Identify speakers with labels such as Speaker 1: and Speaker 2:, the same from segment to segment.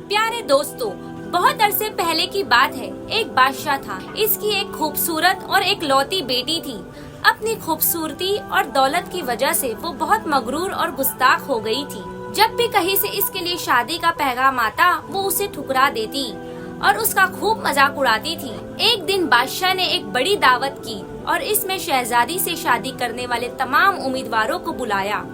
Speaker 1: प्यारे दोस्तों, बहुत अरसे पहले की बात है। एक बादशाह था। इसकी एक खूबसूरत और एक लौती बेटी थी। अपनी खूबसूरती और दौलत की वजह से वो बहुत मगरूर और गुस्ताख हो गई थी। जब भी कहीं से इसके लिए शादी का पैगाम आता, वो उसे ठुकरा देती और उसका खूब मजाक उड़ाती थी। एक दिन बादशाह ने एक बड़ी दावत की और इसमें शहजादी से शादी करने वाले तमाम उम्मीदवारों को बुलाया।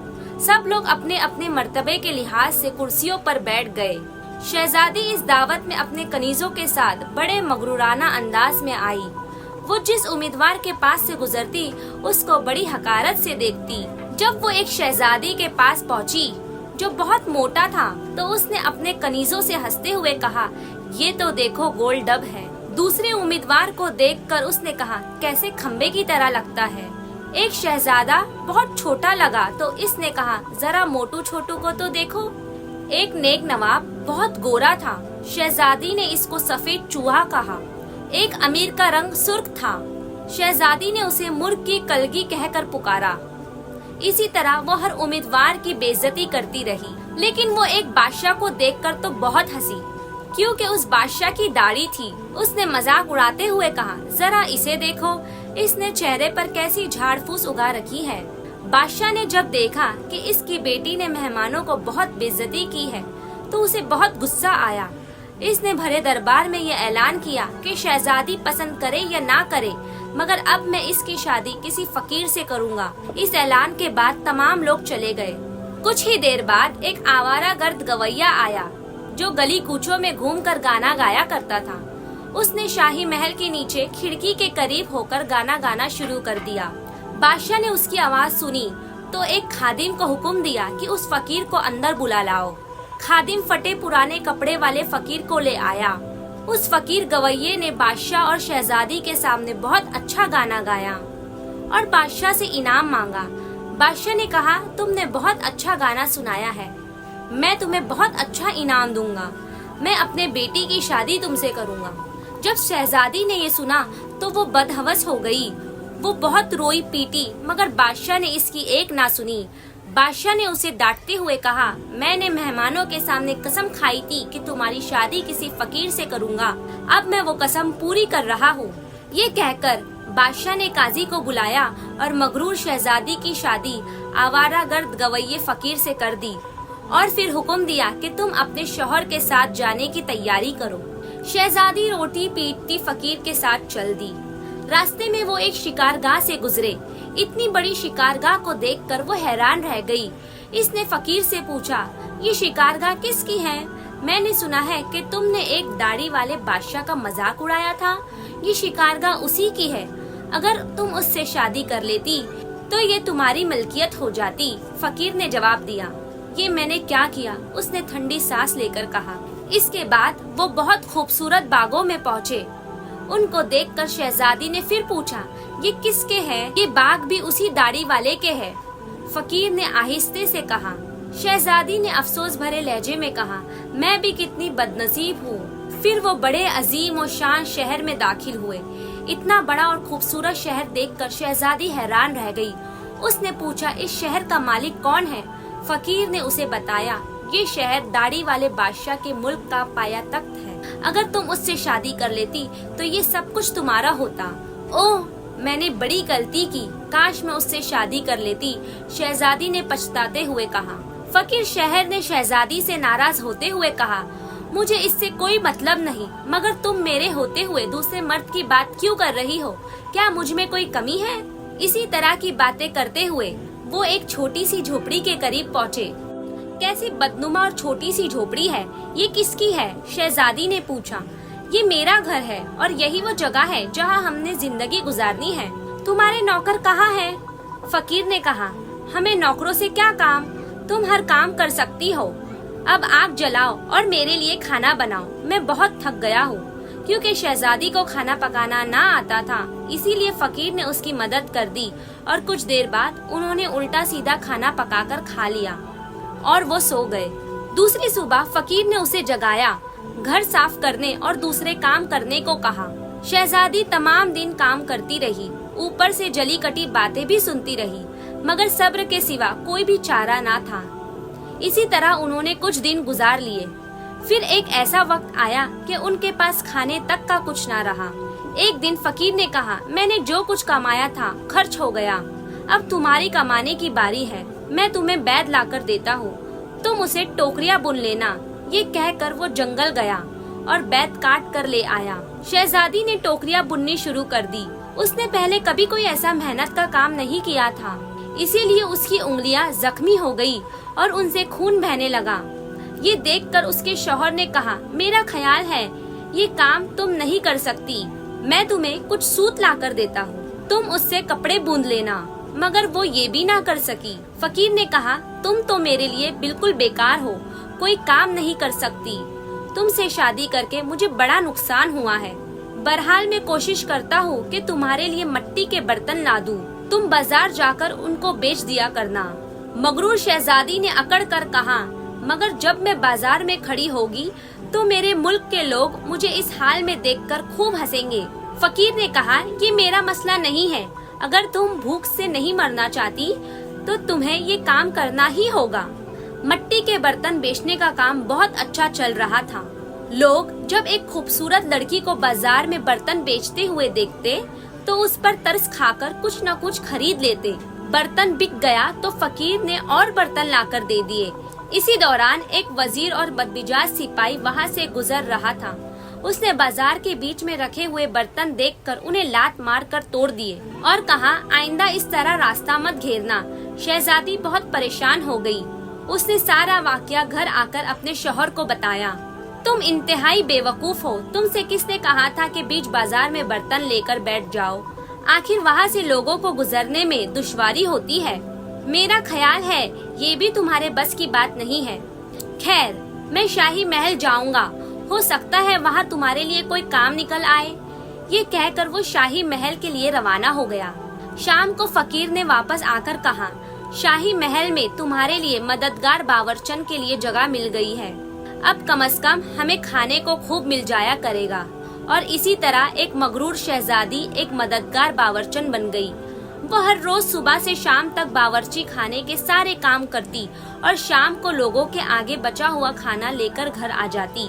Speaker 1: सब लोग अपने अपने मर्तबे के लिहाज से कुर्सियों पर बैठ गए। शहजादी इस दावत में अपने कनीजों के साथ बड़े मगरूराना अंदाज में आई। वो जिस उम्मीदवार के पास से गुजरती, उसको बड़ी हकारत से देखती। जब वो एक शहजादी के पास पहुंची जो बहुत मोटा था, तो उसने अपने कनीजों से हंसते हुए कहा, ये तो देखो गोल डब है। दूसरे उम्मीदवार को देखकर उसने कहा, कैसे खम्बे की तरह लगता है। एक शहजादा बहुत छोटा लगा तो इसने कहा, जरा मोटू छोटू को तो देखो। एक नेक नवाब बहुत गोरा था। शहजादी ने इसको सफेद चूहा कहा। एक अमीर का रंग सुर्ख था। शहजादी ने उसे मुर्ग की कलगी कहकर पुकारा। इसी तरह वो हर उम्मीदवार की बेइज्जती करती रही। लेकिन वो एक बादशाह को देखकर तो बहुत हंसी, क्योंकि उस बादशाह की दाढ़ी थी। उसने मजाक उड़ाते हुए कहा, जरा इसे देखो, इसने चेहरे पर कैसी झाड़ फूस उगा रखी है। बादशाह ने जब देखा कि इसकी बेटी ने मेहमानों को बहुत बेइज्जती की है, तो उसे बहुत गुस्सा आया। इसने भरे दरबार में यह ऐलान किया कि शहजादी पसंद करे या ना करे, मगर अब मैं इसकी शादी किसी फकीर से करूँगा। इस ऐलान के बाद तमाम लोग चले गए। कुछ ही देर बाद एक आवारा गर्द गवैया आया जो गली कूचों में घूमकर गाना गाया करता था। उसने शाही महल के नीचे खिड़की के करीब होकर गाना गाना शुरू कर दिया। बादशाह ने उसकी आवाज सुनी तो एक खादिम को हुक्म दिया कि उस फकीर को अंदर बुला लाओ। खादिम फटे पुराने कपड़े वाले फकीर को ले आया। उस फकीर गवैये ने बादशाह और शहजादी के सामने बहुत अच्छा गाना गाया और बादशाह से इनाम मांगा। बादशाह ने कहा, तुमने बहुत अच्छा गाना सुनाया है, मैं तुम्हें बहुत अच्छा इनाम दूंगा। मैं अपने बेटी की शादी तुमसे करूंगा। जब शहजादी ने ये सुना तो वो बदहवस हो गई। वो बहुत रोई पीटी, मगर बादशाह ने इसकी एक ना सुनी। बादशाह ने उसे डांटते हुए कहा, मैंने मेहमानों के सामने कसम खाई थी कि तुम्हारी शादी किसी फकीर से करूंगा। अब मैं वो कसम पूरी कर रहा हूँ। ये कहकर बादशाह ने काजी को बुलाया और मगरूर शहजादी की शादी आवारा गर्द गवैये फकीर से कर दी और फिर हुक्म दिया कि तुम अपने शौहर के साथ जाने की तैयारी करो। शहजादी रोटी पीटती फकीर के साथ चल दी। रास्ते में वो एक शिकारगाह से गुजरे। इतनी बड़ी शिकारगाह को देखकर वो हैरान रह गई। इसने फकीर से पूछा, ये शिकारगाह किसकी है? मैंने सुना है कि तुमने एक दाढ़ी वाले बादशाह का मजाक उड़ाया था। ये शिकारगाह उसी की है। अगर तुम उससे शादी कर लेती तो ये तुम्हारी मलकियत हो जाती। फकीर ने जवाब दिया, ये मैंने क्या किया? उसने ठंडी सांस लेकर कहा। इसके बाद वो बहुत खूबसूरत बागों में पहुँचे। उनको देखकर शहजादी ने फिर पूछा, ये किसके हैं? ये बाग भी उसी दाढ़ी वाले के हैं। फकीर ने आहिस्ते से कहा। शहजादी ने अफसोस भरे लहजे में कहा, मैं भी कितनी बदनसीब हूँ। फिर वो बड़े अजीम और शान शहर में दाखिल हुए। इतना बड़ा और खूबसूरत शहर देखकर शहजादी हैरान रह गई। उसने पूछा, इस शहर का मालिक कौन है? फकीर ने उसे बताया, ये शहर दाढ़ी वाले बादशाह के मुल्क का पाया तख्त है। अगर तुम उससे शादी कर लेती तो ये सब कुछ तुम्हारा होता। ओह, मैंने बड़ी गलती की, काश मैं उससे शादी कर लेती, शहजादी ने पछताते हुए कहा। फकीर शहर ने शहजादी से नाराज होते हुए कहा, मुझे इससे कोई मतलब नहीं, मगर तुम मेरे होते हुए दूसरे मर्द की बात क्यों कर रही हो? क्या मुझ में कोई कमी है? इसी तरह की बातें करते हुए वो एक छोटी सी झोपड़ी के करीब पहुँचे। कैसी बदनुमा और छोटी सी झोपड़ी है, ये किसकी है? शहजादी ने पूछा। ये मेरा घर है और यही वो जगह है जहाँ हमने जिंदगी गुजारनी है। तुम्हारे नौकर कहाँ हैं? फकीर ने कहा, हमें नौकरों से क्या काम, तुम हर काम कर सकती हो। अब आग जलाओ और मेरे लिए खाना बनाओ, मैं बहुत थक गया हूँ। क्योंकि शहजादी को खाना पकाना ना आता था, इसीलिए फकीर ने उसकी मदद कर दी और कुछ देर बाद उन्होंने उल्टा सीधा खाना पकाकर खा लिया और वो सो गए। दूसरी सुबह फकीर ने उसे जगाया, घर साफ करने और दूसरे काम करने को कहा। शहजादी तमाम दिन काम करती रही, ऊपर से जली कटी बातें भी सुनती रही, मगर सब्र के सिवा कोई भी चारा ना था। इसी तरह उन्होंने कुछ दिन गुजार लिए। फिर एक ऐसा वक्त आया कि उनके पास खाने तक का कुछ ना रहा। एक दिन फकीर ने कहा, मैंने जो कुछ कमाया था खर्च हो गया, अब तुम्हारी कमाने की बारी है, मैं तुम्हें बैद ला कर देता हूँ, तुम उसे टोकरियाँ बुन लेना। ये कहकर वो जंगल गया और बैद काट कर ले आया। शहजादी ने टोकरियाँ बुननी शुरू कर दी। उसने पहले कभी कोई ऐसा मेहनत का काम नहीं किया था, इसीलिए उसकी उंगलियां जख्मी हो गई और उनसे खून बहने लगा। ये देखकर उसके शौहर ने कहा, मेरा ख्याल है ये काम तुम नहीं कर सकती, मैं तुम्हें कुछ सूत ला कर देता हूँ, तुम उससे कपड़े बूंद लेना। मगर वो ये भी ना कर सकी। फकीर ने कहा, तुम तो मेरे लिए बिल्कुल बेकार हो, कोई काम नहीं कर सकती, तुमसे शादी करके मुझे बड़ा नुकसान हुआ है। बहरहाल मैं कोशिश करता हूँ कि तुम्हारे लिए मिट्टी के बर्तन ला दूँ, तुम बाजार जाकर उनको बेच दिया करना। मगरूर शहजादी ने अकड़ कर कहा, मगर जब मैं बाजार में खड़ी होगी तो मेरे मुल्क के लोग मुझे इस हाल में देखकर खूब हंसेंगे। फकीर ने कहा, ये मेरा मसला नहीं है, अगर तुम भूख से नहीं मरना चाहती तो तुम्हें ये काम करना ही होगा। मिट्टी के बर्तन बेचने का काम बहुत अच्छा चल रहा था। लोग जब एक खूबसूरत लड़की को बाजार में बर्तन बेचते हुए देखते तो उस पर तरस खाकर कुछ न कुछ खरीद लेते। बर्तन बिक गया तो फकीर ने और बर्तन लाकर दे दिए। इसी दौरान एक वजीर और बदमिजाज सिपाही वहाँ से गुजर रहा था। उसने बाजार के बीच में रखे हुए बर्तन देखकर उन्हें लात मार कर तोड़ दिए और कहा, आइंदा इस तरह रास्ता मत घेरना। शहजादी बहुत परेशान हो गई। उसने सारा वाकया घर आकर अपने शौहर को बताया। तुम इंतहाई बेवकूफ हो, तुमसे किसने कहा था कि बीच बाजार में बर्तन लेकर बैठ जाओ, आखिर वहाँ से लोगों को गुजरने में दुश्वारी होती है। मेरा ख्याल है ये भी तुम्हारे बस की बात नहीं है। खैर, मैं शाही महल जाऊंगा, हो सकता है वहाँ तुम्हारे लिए कोई काम निकल आए। ये कहकर वो शाही महल के लिए रवाना हो गया। शाम को फकीर ने वापस आकर कहा, शाही महल में तुम्हारे लिए मददगार बावर्चन के लिए जगह मिल गई है, अब कम से कम हमें खाने को खूब मिल जाया करेगा। और इसी तरह एक मगरूर शहजादी एक मददगार बावर्चन बन गई। वो हर रोज सुबह से शाम तक बावर्ची खाने के सारे काम करती और शाम को लोगों के आगे बचा हुआ खाना लेकर घर आ जाती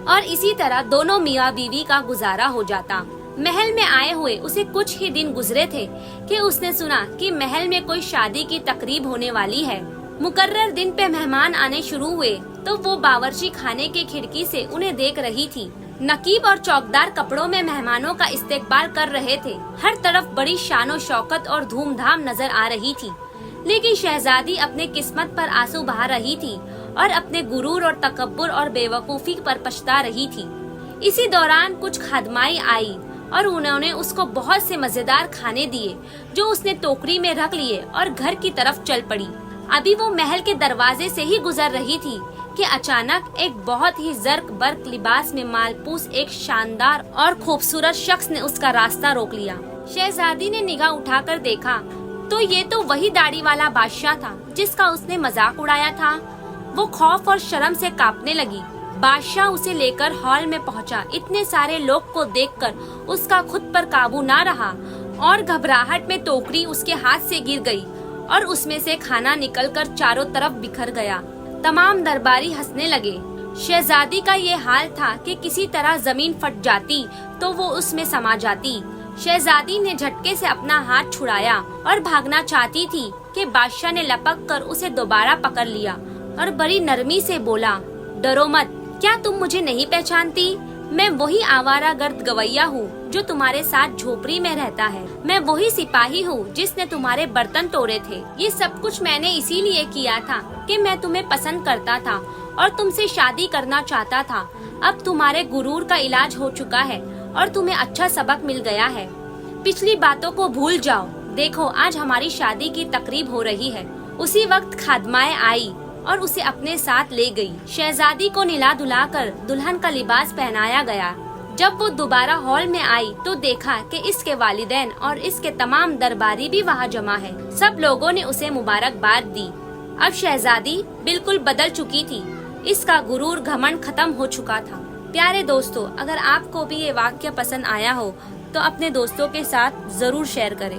Speaker 1: और इसी तरह दोनों मियाँ बीवी का गुजारा हो जाता। महल में आए हुए उसे कुछ ही दिन गुजरे थे कि उसने सुना कि महल में कोई शादी की तकरीब होने वाली है। मुकर्रर दिन पे मेहमान आने शुरू हुए तो वो बावर्ची खाने की खिड़की से उन्हें देख रही थी। नकीब और चौकदार कपड़ों में मेहमानों का इस्तेकबाल कर रहे थे। हर तरफ बड़ी शानो शौकत और धूमधाम नजर आ रही थी, लेकिन शहजादी अपने किस्मत पर आंसू बहा रही थी और अपने गुरूर और तकब्बुर और बेवकूफी पर पछता रही थी। इसी दौरान कुछ खादमाई आई और उन्होंने उसको बहुत से मजेदार खाने दिए जो उसने टोकरी में रख लिए और घर की तरफ चल पड़ी। अभी वो महल के दरवाजे से ही गुजर रही थी कि अचानक एक बहुत ही जर्क बर्क लिबास में मालपूस एक शानदार और खूबसूरत शख्स ने उसका रास्ता रोक लिया। शहजादी ने निगाह उठाकर देखा तो ये तो वही दाढ़ी वाला बादशाह था जिसका उसने मजाक उड़ाया था। वो खौफ और शर्म से कांपने लगी। बादशाह उसे लेकर हॉल में पहुंचा। इतने सारे लोग को देखकर उसका खुद पर काबू ना रहा और घबराहट में टोकरी उसके हाथ से गिर गई और उसमें से खाना निकलकर चारों तरफ बिखर गया। तमाम दरबारी हंसने लगे। शहजादी का ये हाल था कि किसी तरह जमीन फट जाती तो वो उसमें समा जाती। शहजादी ने झटके से अपना हाथ छुड़ाया और भागना चाहती थी कि बादशाह ने लपक कर उसे दोबारा पकड़ लिया और बड़ी नरमी से बोला, डरो मत, क्या तुम मुझे नहीं पहचानती? मैं वही आवारा गर्द गवैया हूँ जो तुम्हारे साथ झोपड़ी में रहता है। मैं वही सिपाही हूँ जिसने तुम्हारे बर्तन तोड़े थे। ये सब कुछ मैंने इसीलिए किया था कि मैं तुम्हें पसंद करता था और तुमसे शादी करना चाहता था। अब तुम्हारे गुरूर का इलाज हो चुका है और तुम्हें अच्छा सबक मिल गया है। पिछली बातों को भूल जाओ। देखो, आज हमारी शादी की तकरीब हो रही है। उसी वक्त खादमाएं आई और उसे अपने साथ ले गई। शहजादी को निला धुलाकर दुल्हन का लिबास पहनाया गया। जब वो दोबारा हॉल में आई तो देखा कि इसके वालिदैन और इसके तमाम दरबारी भी वहाँ जमा है। सब लोगों ने उसे मुबारकबाद दी। अब शहजादी बिल्कुल बदल चुकी थी। इसका गुरूर घमंड खत्म हो चुका था। प्यारे दोस्तों, अगर आपको भी ये वाक्य पसंद आया हो तो अपने दोस्तों के साथ जरूर शेयर करें।